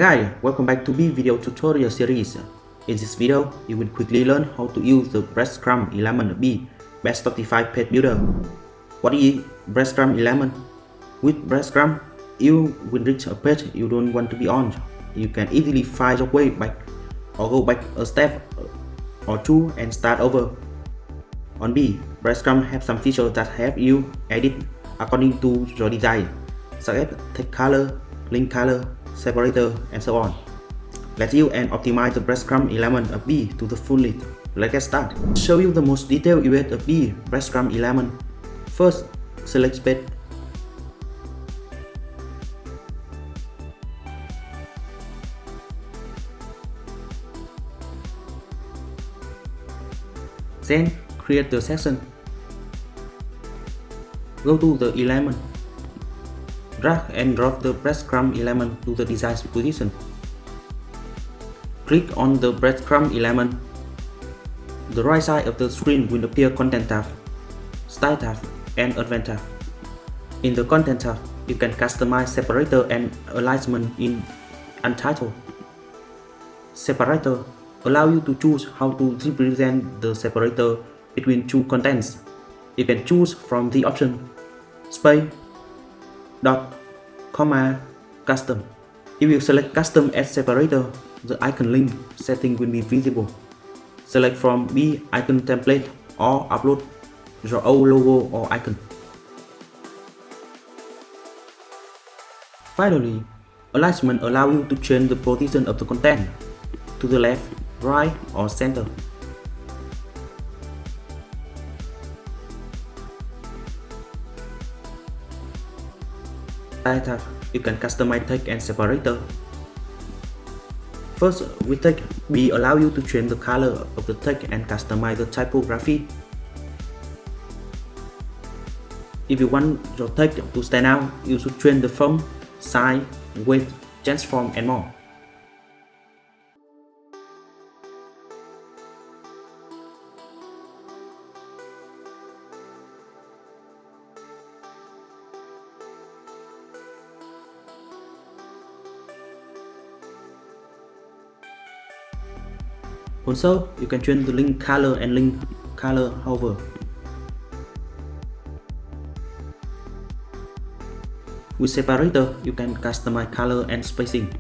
guys, welcome back to Beae video tutorial series. In this video, you will quickly learn how to use the Breadcrumb Element of Beae Shopify Page Builder. What is Breadcrumb Element? With Breadcrumb, you will reach a page you don't want to be on. You can easily find your way back or go back a step or two and start over. On Beae, Breadcrumb have some features that help you edit according to your design, such as text color, link color, separator, and so on. Let's use and optimize the Breadcrumb element of Beae to the fullest. Let's get started. Show you the most detailed event of Beae Breadcrumb element. First, select space. Then create the section. Go to the element. Drag and drop the Breadcrumb element to the desired position. Click on the Breadcrumb element. The right side of the screen will appear Content tab, Style tab, and Advanced tab. In the Content tab, you can customize separator and alignment in Untitled. Separator allow you to choose how to represent the separator between two contents. You can choose from the option space, dot, comma, custom. If you select custom as separator, the icon link setting will be visible. Select from Beae icon template or upload your own logo or icon. Finally, alignment allows you to change the position of the content to the left, right, or center. Style tab, you can customize text and separator. First, with text, Beae allow you to change the color of the text and customize the typography. If you want your text to stand out, you should change the font, size, weight, transform, and more. Also, you can change the link color and link color hover. With separator, you can customize color and spacing.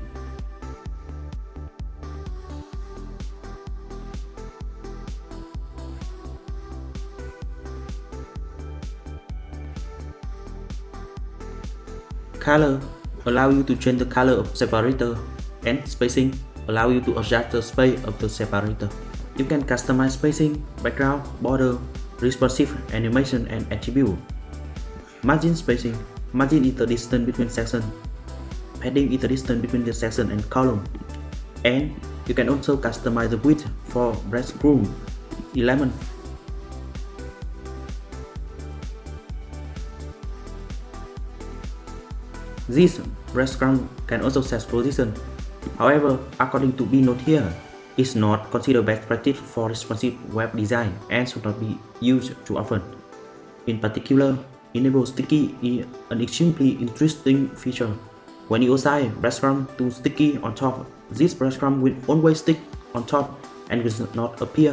Color allow you to change the color of separator, and spacing allow you to adjust the space of the separator. You can customize spacing, background, border, responsive animation, and attribute. Margin spacing, margin is the distance between sections. Padding is the distance between the section and column. And you can also customize the width for Breadcrumb element. This Breadcrumb can also set position. However, according to Beae note here, it's not considered best practice for responsive web design and should not be used too often. In particular, enable sticky is an extremely interesting feature. When you assign breadcrumb to sticky on top, this breadcrumb will always stick on top and will not appear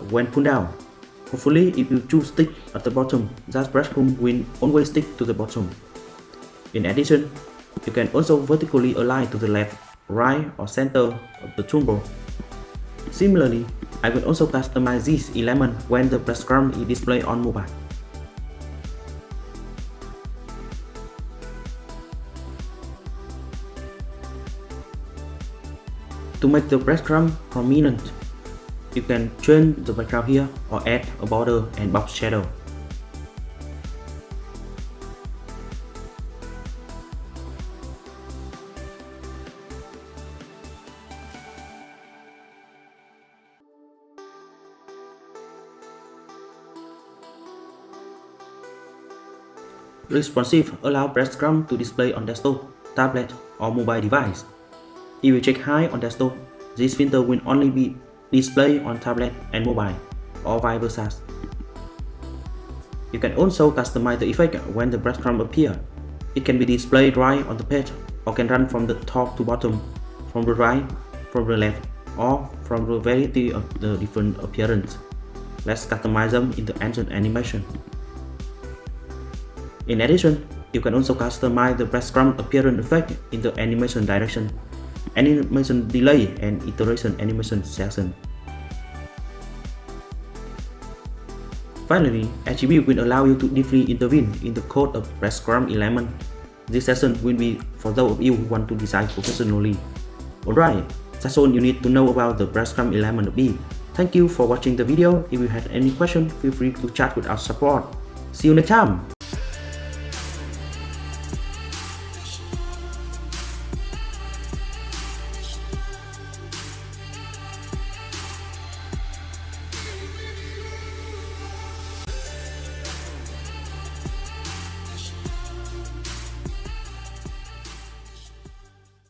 when pulled down. Hopefully, if you choose stick at the bottom, that breadcrumb will always stick to the bottom. In addition, you can also vertically align to the left, right, or center of the toolbar. Similarly, I will also customize this element when the breadcrumb is displayed on mobile. To make the breadcrumb prominent, you can change the background here or add a border and box shadow. Responsive allows breadcrumb to display on desktop, tablet, or mobile device. If you check high on desktop, this filter will only be displayed on tablet and mobile, or vice versa. You can also customize the effect when the breadcrumb appears. It can be displayed right on the page or can run from the top to bottom, from the right, from the left, or from the variety of the different appearance. Let's customize them in the engine animation. In addition, you can also customize the breadcrumb appearance effect in the animation direction, animation delay, and iteration animation section. Finally, attribute will allow you to deeply intervene in the code of Breadcrumb Element. This session will be for those of you who want to design professionally. Alright, that's all you need to know about the Breadcrumb Element of Beae. Thank you for watching the video. If you have any question, feel free to chat with our support. See you next time!